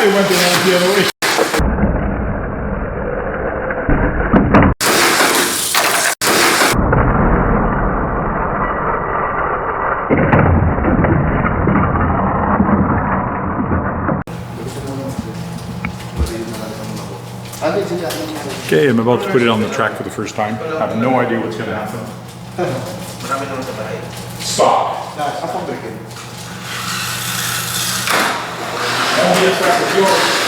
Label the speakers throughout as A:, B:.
A: probably went around the other way. Okay, I'm about to put it on the track for the first time. I have no idea what's going to happen. Stop. Only a track of yours.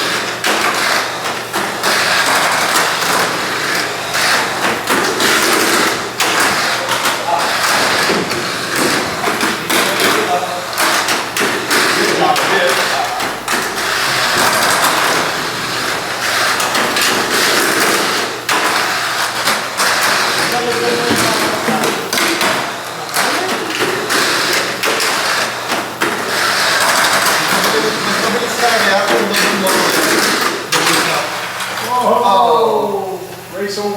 A: Oh, race over.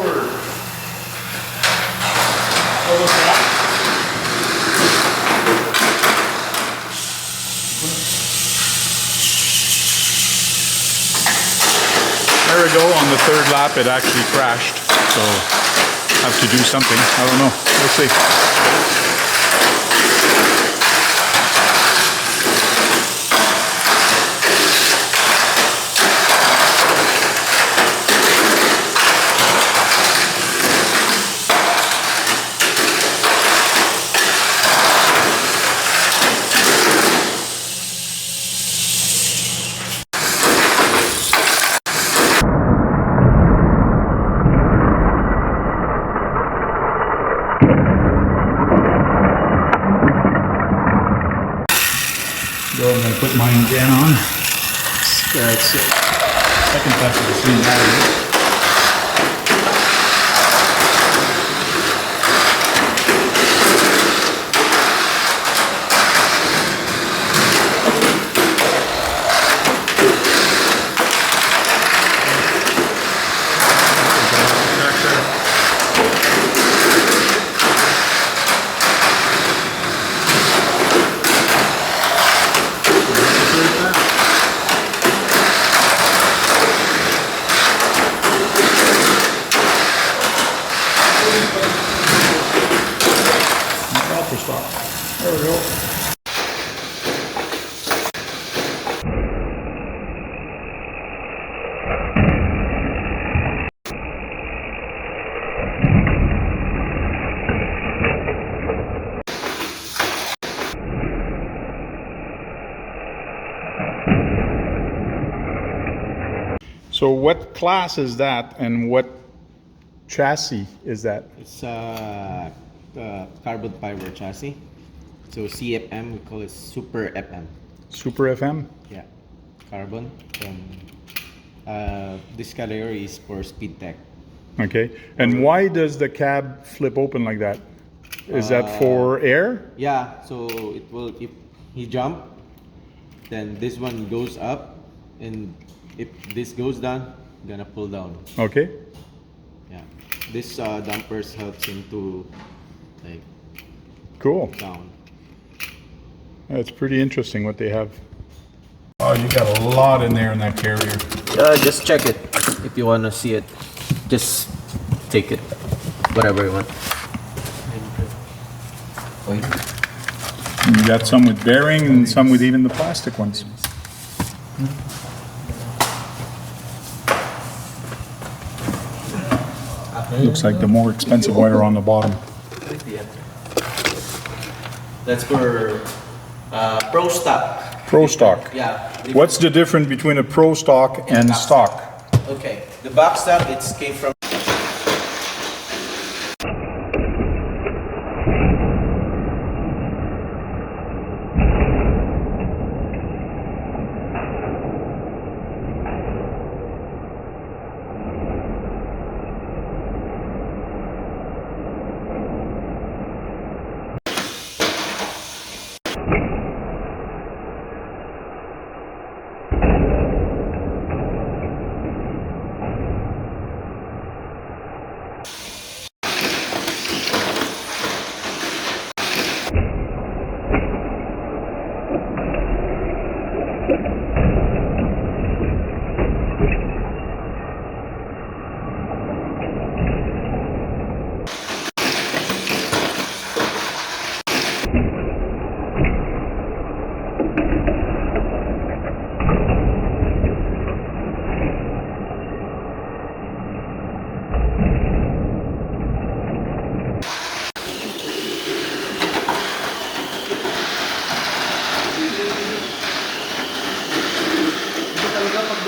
A: There we go, on the third lap it actually crashed, so I have to do something, I don't know, we'll see. So I'm going to put mine again on. That's it. Second time for the same battery. There we go. So what class is that and what chassis is that?
B: It's the carbon fiber chassis. So CFM, we call it Super FM.
A: Super FM?
B: Yeah, carbon. This category is for speed tech.
A: Okay. And why does the cab flip open like that? Is that for air?
B: Yeah, so it will, if he jump, then this one goes up, and if this goes down, gonna pull down.
A: Okay.
B: Yeah, this dampers helps him to like
A: Cool.
B: down.
A: That's pretty interesting what they have. Oh, you got a lot in there in that carrier.
B: Just check it if you want to see it. Just take it, whatever you want.
A: You got some with bearing and some with even the plastic ones. Looks like the more expensive wire on the bottom.
B: That's for Pro Stock.
A: Pro stock.
B: Yeah.
A: What's the difference between a pro stock and stock?
B: Okay, the box stock it came from.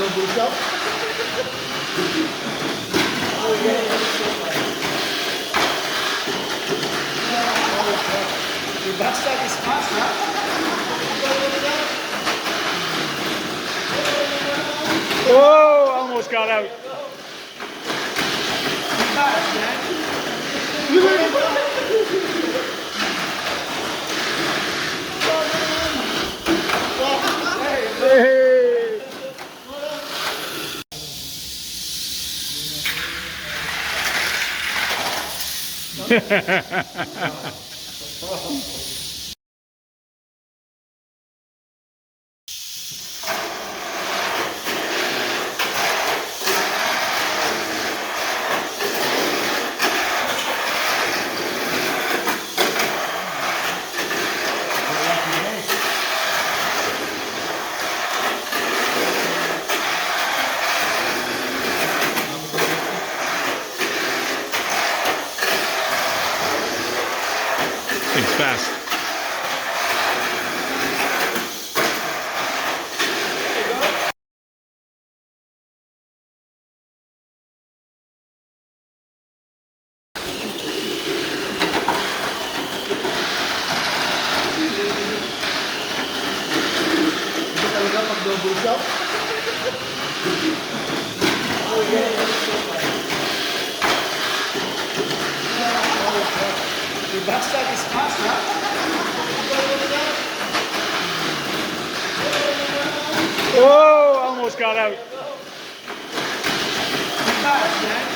A: double shot. Your backside is fast, huh? Oh, almost got out. Fast, man. Hey. Thing's fast. Talaga pag double shot. Your backside is fast, huh? Oh, almost got out. Fast, man.